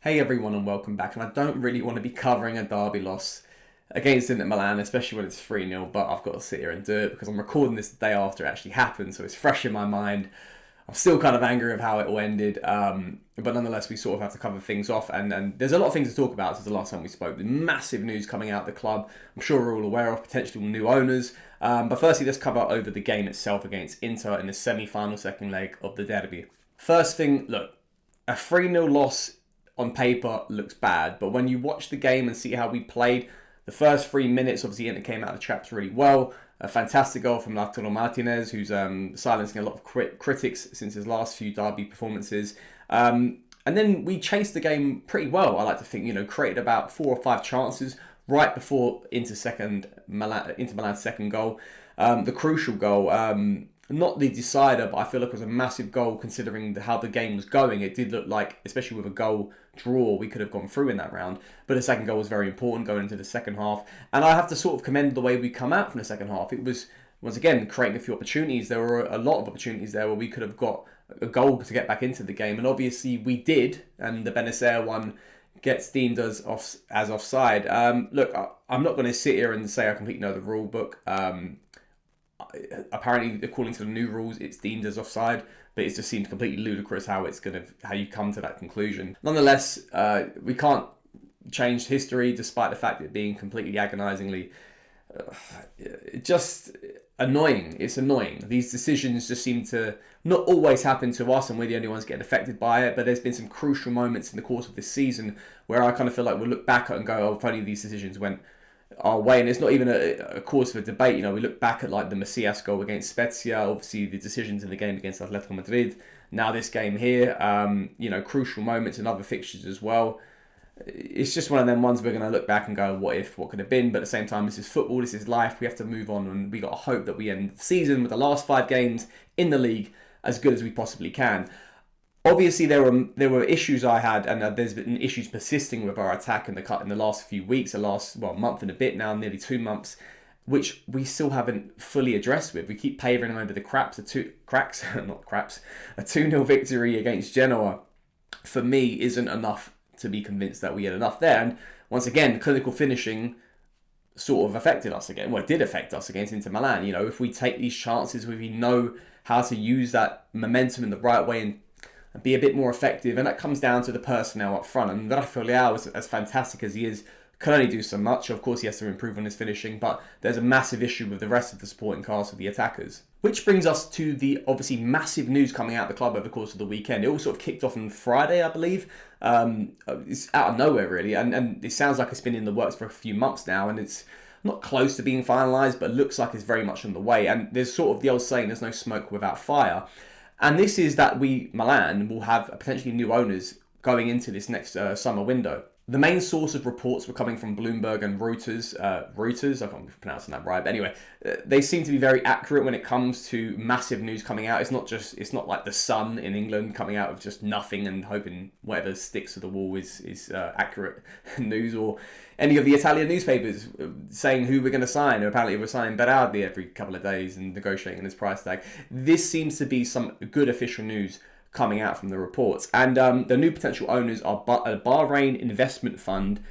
Hey everyone and welcome back. And I don't really want to be covering a derby loss against Inter Milan, especially when it's 3-0, but I've got to sit here and do it because I'm recording this the day after it actually happened, so it's fresh in my mind. I'm still kind of angry of how it all ended, but nonetheless we sort of have to cover things off, and there's a lot of things to talk about since the last time we spoke. The massive news coming out of the club, I'm sure we're all aware of, potentially new owners, but firstly let's cover over the game itself against Inter in the semi-final second leg of the derby. First thing, look, a 3-0 loss on paper looks bad, but when you watch the game and see how we played, the first 3 minutes, obviously Inter came out of the traps really well. A fantastic goal from Lautaro Martinez, who's silencing a lot of critics since his last few derby performances. And then we chased the game pretty well, I like to think, created about 4 or 5 chances right before Inter Milan's second goal. The crucial goal, not the decider, but I feel like it was a massive goal considering how the game was going. It did look like, especially with a goal draw, we could have gone through in that round. But the second goal was very important going into the second half. And I have to sort of commend the way we come out from the second half. It was, once again, creating a few opportunities. There were a lot of opportunities there where we could have got a goal to get back into the game. And obviously we did. And the Benacer one gets deemed as offside. Look, I'm not going to sit here and say I completely know the rule book. Apparently, according to the new rules, it's deemed as offside, but it just seems completely ludicrous how you come to that conclusion. Nonetheless, we can't change history, despite the fact it being completely agonisingly just annoying. It's annoying. These decisions just seem to not always happen to us, and we're the only ones getting affected by it. But there's been some crucial moments in the course of this season where I kind of feel like we'll look back at and go, "Oh, if only these decisions went our way." And it's not even a cause for debate. We look back at like the Macias goal against Spezia, obviously the decisions in the game against Atletico Madrid, now this game here, crucial moments in other fixtures as well. It's just one of them ones we're going to look back and go, what if, what could have been? But at the same time, this is football, this is life, we have to move on, and we got to hope that we end the season with the last 5 games in the league as good as we possibly can. Obviously, there were issues I had, and there's been issues persisting with our attack in the last few weeks, month and a bit now, nearly 2 months, which we still haven't fully addressed with. We keep pavering over the cracks. A 2-0 victory against Genoa, for me, isn't enough to be convinced that we had enough there. And once again, clinical finishing sort of affected us again. Well, it did affect us against Inter Milan. If we take these chances, if we know how to use that momentum in the right way and be a bit more effective, and that comes down to the personnel up front. And Rafael Leao, as fantastic as he is, can only do so much. Of course, he has to improve on his finishing, but there's a massive issue with the rest of the supporting cast of the attackers. Which brings us to the obviously massive news coming out of the club over the course of the weekend. It all sort of kicked off on Friday, I believe. It's out of nowhere, really, and it sounds like it's been in the works for a few months now, and it's not close to being finalised, but looks like it's very much on the way. And there's sort of the old saying, there's no smoke without fire. And this is that Milan, will have potentially new owners going into this next summer window. The main source of reports were coming from Bloomberg and Reuters. I can't be pronouncing that right, but anyway, they seem to be very accurate when it comes to massive news coming out. It's not like the Sun in England coming out with just nothing and hoping whatever sticks to the wall is accurate news, or any of the Italian newspapers saying who we're going to sign. Apparently we're signing Berardi every couple of days and negotiating his price tag. This seems to be some good official news coming out from the reports. And the new potential owners are a Bahrain investment fund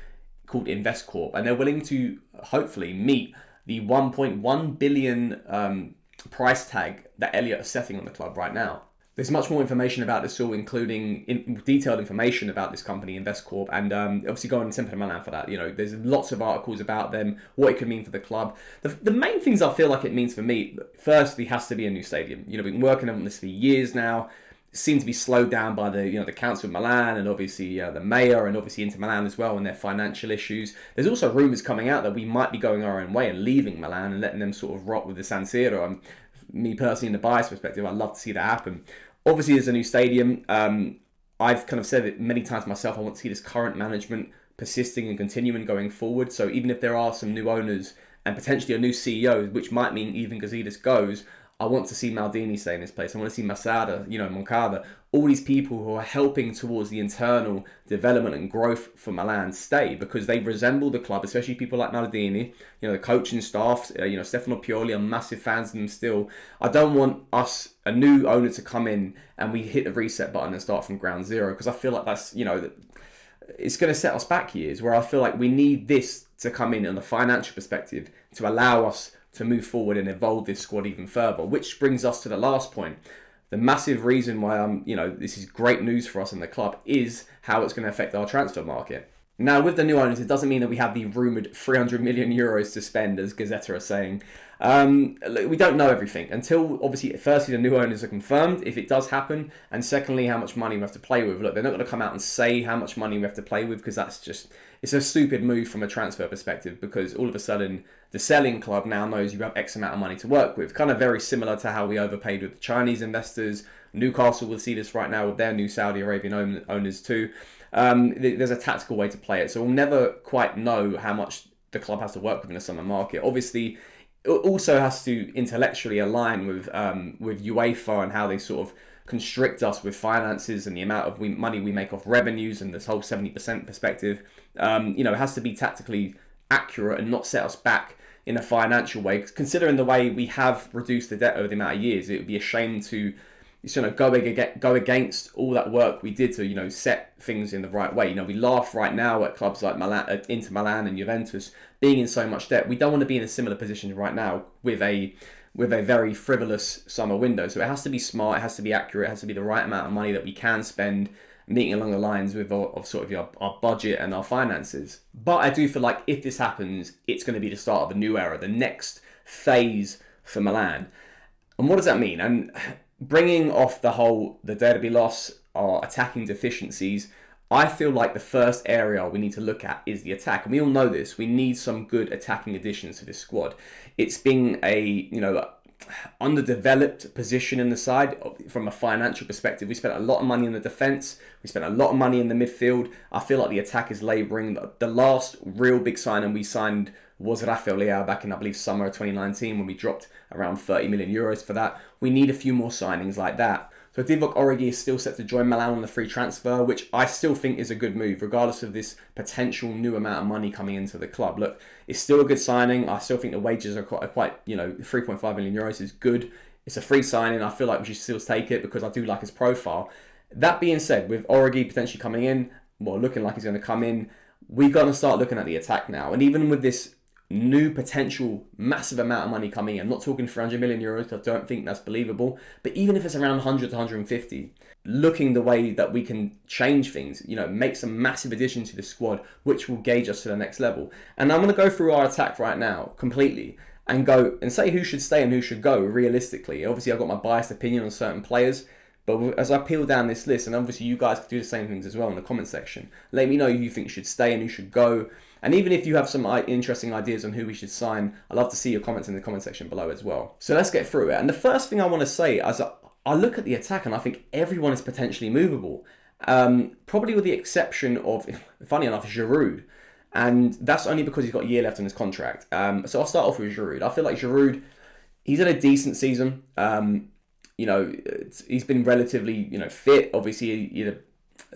called Investcorp, and they're willing to hopefully meet the 1.1 billion price tag that Elliott is setting on the club right now. There's much more information about this all, including detailed information about this company, Investcorp, and obviously go on Sempre Milan for that. There's lots of articles about them, what it could mean for the club. The main things I feel like it means for me, firstly, has to be a new stadium. We've been working on this for years now. Seem to be slowed down by the council of Milan, and obviously the mayor, and obviously Inter Milan as well, and their financial issues. There's also rumours coming out that we might be going our own way and leaving Milan and letting them sort of rot with the San Siro. Me personally, in the bias perspective, I'd love to see that happen. Obviously, there's a new stadium. I've kind of said it many times myself. I want to see this current management persisting and continuing going forward. So even if there are some new owners and potentially a new CEO, which might mean even Gazidis goes, I want to see Maldini stay in this place. I want to see Masada, Moncada, all these people who are helping towards the internal development and growth for Milan stay, because they resemble the club, especially people like Maldini, the coaching staff, Stefano Pioli. I'm massive fans of them still. I don't want a new owner to come in and we hit the reset button and start from ground zero, because I feel like that's, it's going to set us back years, where I feel like we need this to come in on the financial perspective to allow us to move forward and evolve this squad even further. Which brings us to the last point. The massive reason why this is great news for us in the club is how it's going to affect our transfer market. Now, with the new owners, it doesn't mean that we have the rumoured 300 million euros to spend, as Gazzetta are saying. We don't know everything until, obviously, firstly, the new owners are confirmed, if it does happen, and secondly, how much money we have to play with. Look, they're not going to come out and say how much money we have to play with, because it's a stupid move from a transfer perspective, because all of a sudden, the selling club now knows you have X amount of money to work with. Kind of very similar to how we overpaid with the Chinese investors. Newcastle will see this right now with their new Saudi Arabian owners too. There's a tactical way to play it, so we'll never quite know how much the club has to work with in the summer market. Obviously, it also has to intellectually align with UEFA and how they sort of constrict us with finances and the amount of money we make off revenues and this whole 70% perspective. It has to be tactically accurate and not set us back in a financial way. Considering the way we have reduced the debt over the amount of years, it would be a shame to go against all that work we did to set things in the right way. We laugh right now at clubs like Milan, Inter Milan and Juventus being in so much debt. We don't want to be in a similar position right now with a very frivolous summer window. So it has to be smart, it has to be accurate, it has to be the right amount of money that we can spend, meeting along the lines with our budget and our finances. But I do feel like if this happens, it's going to be the start of a new era, the next phase for Milan. And what does that mean? And bringing off the derby loss, our attacking deficiencies, I feel like the first area we need to look at is the attack. And we all know this. We need some good attacking additions to this squad. It's been a, underdeveloped position in the side from a financial perspective. We spent a lot of money in the defence. We spent a lot of money in the midfield. I feel like the attack is labouring. The last real big signing we signed was Rafael Leao back in, I believe, summer of 2019 when we dropped around 30 million euros for that. We need a few more signings like that. So Divock Origi is still set to join Milan on the free transfer, which I still think is a good move, regardless of this potential new amount of money coming into the club. Look, it's still a good signing. I still think the wages are quite 3.5 million euros is good. It's a free signing. I feel like we should still take it because I do like his profile. That being said, with Origi potentially coming in, looking like he's going to come in, we've got to start looking at the attack now. And even with this new potential massive amount of money coming in, I'm not talking 300 million euros, I don't think that's believable, but even if it's around 100 to 150, looking the way that we can change things, make some massive addition to the squad, which will gauge us to the next level. And I'm going to go through our attack right now completely and go and say who should stay and who should go realistically. Obviously, I've got my biased opinion on certain players, but as I peel down this list, and obviously you guys can do the same things as well in the comment section, let me know who you think should stay and who should go. And even if you have some interesting ideas on who we should sign, I'd love to see your comments in the comment section below as well. So let's get through it. And the first thing I want to say, as I look at the attack, and I think everyone is potentially movable. Probably with the exception of, funny enough, Giroud. And that's only because he's got a year left on his contract. So I'll start off with Giroud. I feel like Giroud, he's had a decent season. He's been relatively, fit. Obviously,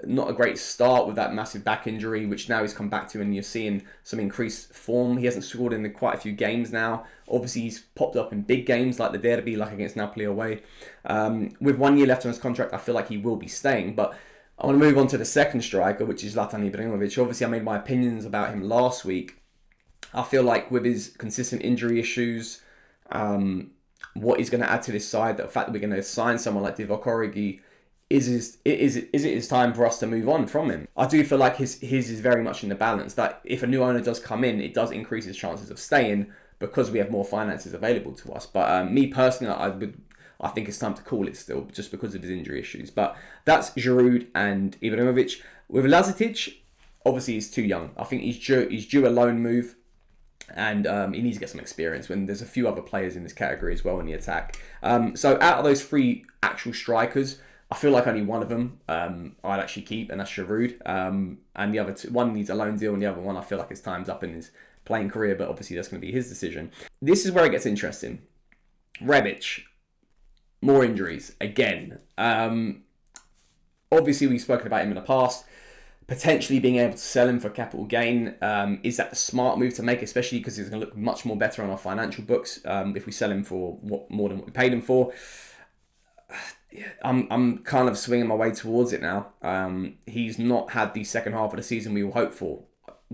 not a great start with that massive back injury, which now he's come back to, and you're seeing some increased form. He hasn't scored in quite a few games now. Obviously, he's popped up in big games like the derby, like against Napoli away. With 1 year left on his contract, I feel like he will be staying. But I want to move on to the second striker, which is Zlatan Ibrahimovic. Obviously, I made my opinions about him last week. I feel like with his consistent injury issues, what he's going to add to this side, the fact that we're going to sign someone like Divock Origi, is it time for us to move on from him? I do feel like his is very much in the balance, that if a new owner does come in, it does increase his chances of staying because we have more finances available to us. But me personally, I think it's time to call it still, just because of his injury issues. But that's Giroud and Ibrahimovic. With Lazetic, obviously he's too young. I think he's due a loan move. And he needs to get some experience when there's a few other players in this category as well in the attack. So out of those three actual strikers, I feel like only one of them I'd actually keep, and that's Giroud. And the other two, one needs a loan deal, and the other one I feel like his time's up in his playing career, but obviously that's going to be his decision. This is where it gets interesting. Rebic, more injuries again. Obviously we've spoken about him in the past. Potentially being able to sell him for capital gain. Is that the smart move to make, especially because he's going to look much more better on our financial books if we sell him for more than what we paid him for? I'm kind of swinging my way towards it now. He's not had the second half of the season we all hoped for.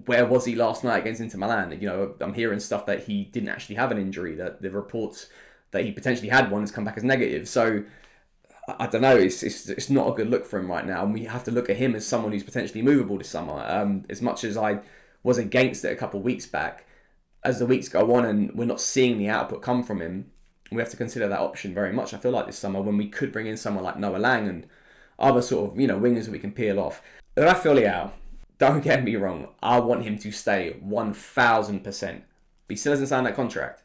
Where was he last night against Inter Milan? I'm hearing stuff that he didn't actually have an injury, that the reports that he potentially had one has come back as negative. So I don't know, it's not a good look for him right now, and we have to look at him as someone who's potentially movable this summer. As much as I was against it a couple of weeks back, as the weeks go on and we're not seeing the output come from him, we have to consider that option very much. I feel like this summer, when we could bring in someone like Noah Lang and other sort of, wingers that we can peel off. Rafael, don't get me wrong, I want him to stay 1,000%. But he still hasn't signed that contract.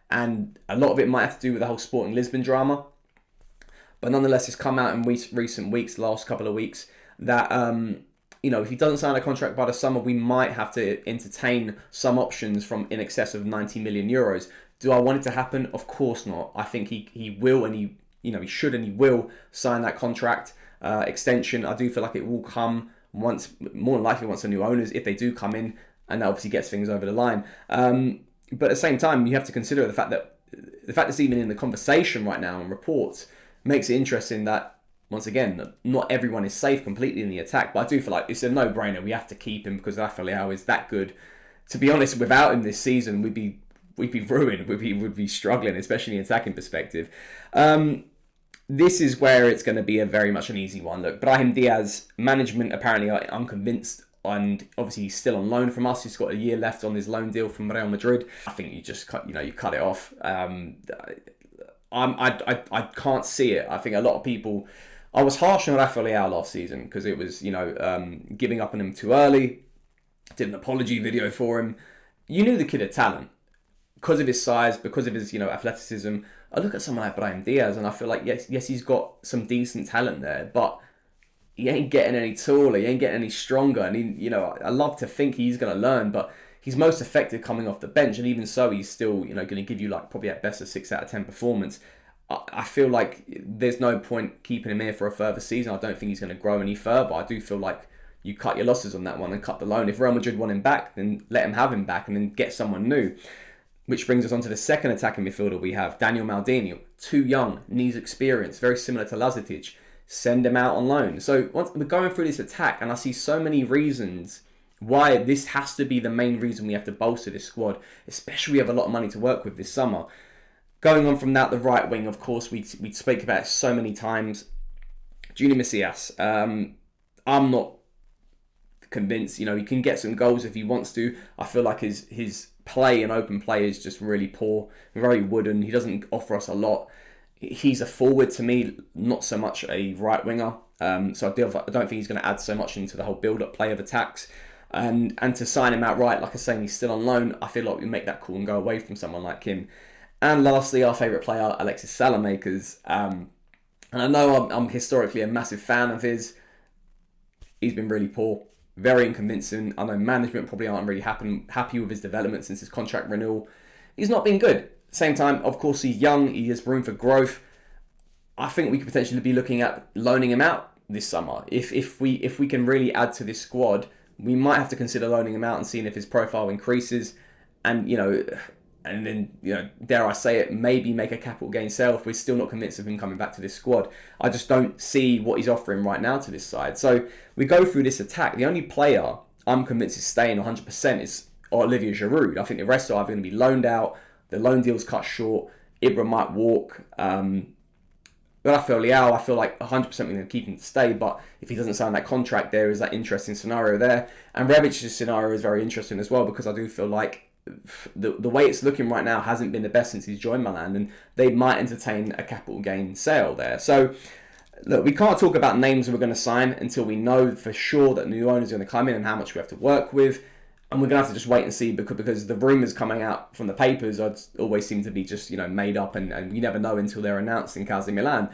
And a lot of it might have to do with the whole Sporting Lisbon drama. But nonetheless, it's come out in recent weeks, last couple of weeks, that, if he doesn't sign a contract by the summer, we might have to entertain some options from in excess of 90 million euros. Do I want it to happen? Of course not. I think he will, and he should and he will sign that contract extension. I do feel like it will come more than likely once the new owners, if they do come in, and that obviously gets things over the line. But at the same time, you have to consider the fact that it's even in the conversation right now and reports makes it interesting that, once again, not everyone is safe completely in the attack. But I do feel like it's a no-brainer. We have to keep him because Rafael is that good. To be honest, without him this season, we'd be ruined. We'd be struggling, especially in attacking perspective. This is where it's going to be very much an easy one. Look, Brahim Diaz, management apparently are unconvinced, and obviously he's still on loan from us. He's got a year left on his loan deal from Real Madrid. I think you just cut it off. I can't see it. I think a lot of people. I was harsh on Rafael last season because it was giving up on him too early. Did an apology video for him. You knew the kid had talent because of his size, because of his athleticism. I look at someone like Brahim Diaz and I feel like yes, he's got some decent talent there, but he ain't getting any taller, he ain't getting any stronger. And I love to think he's going to learn, but he's most effective coming off the bench, and even so, he's still going to give you probably at best a 6 out of 10 performance. I feel like there's no point keeping him here for a further season. I don't think he's going to grow any further. I do feel like you cut your losses on that one and cut the loan. If Real Madrid want him back, then let him have him back and then get someone new. Which brings us on to the second attacking midfielder we have, Daniel Maldini. Too young, needs experience, very similar to Lazetic. Send him out on loan. So once we're going through this attack, and I see so many reasons why this has to be the main reason we have to bolster this squad, especially we have a lot of money to work with this summer. Going on from that, the right wing, of course, we spoke about it so many times. Junior Macias. I'm not convinced. He can get some goals if he wants to. I feel like his play and open play is just really poor, very wooden. He doesn't offer us a lot. He's a forward to me, not so much a right winger. So I don't think he's going to add so much into the whole build-up play of attacks. And to sign him outright, like I say, he's still on loan, I feel like we make that call and go away from someone like him. And lastly, our favourite player, Alexis Salamakers. And I know I'm historically a massive fan of his. He's been really poor. Very unconvincing. I know management probably aren't really happy with his development since his contract renewal. He's not been good. Same time, of course, he's young. He has room for growth. I think we could potentially be looking at loaning him out this summer. If we can really add to this squad, we might have to consider loaning him out and seeing if his profile increases. And then, dare I say it, maybe make a capital gain sale if we're still not convinced of him coming back to this squad. I just don't see what he's offering right now to this side. So we go through this attack. The only player I'm convinced is staying 100% is Olivier Giroud. I think the rest are either going to be loaned out, the loan deal's cut short, Ibra might walk. Rafael Leao, I feel like 100% we're going to keep him to stay, but if he doesn't sign that contract, there is that interesting scenario there. And Rebic's scenario is very interesting as well, because I do feel like the way it's looking right now hasn't been the best since he's joined Milan, and they might entertain a capital gain sale there. So look, we can't talk about names we're going to sign until we know for sure that new owners are going to come in and how much we have to work with, and we're going to have to just wait and see, because the rumours coming out from the papers always seem to be just made up, and you never know until they're announced in Casa Milan.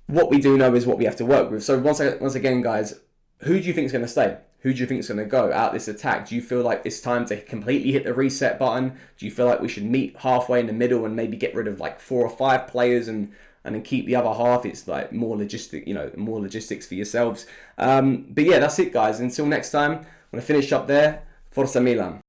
What we do know is what we have to work with. So once again, guys, who do you think is going to stay? Who do you think is going to go out this attack? Do you feel like it's time to completely hit the reset button? Do you feel like we should meet halfway in the middle and maybe get rid of 4 or 5 players and then keep the other half? It's more logistics for yourselves. But yeah, that's it, guys. Until next time, I'm going to finish up there. Forza Milan.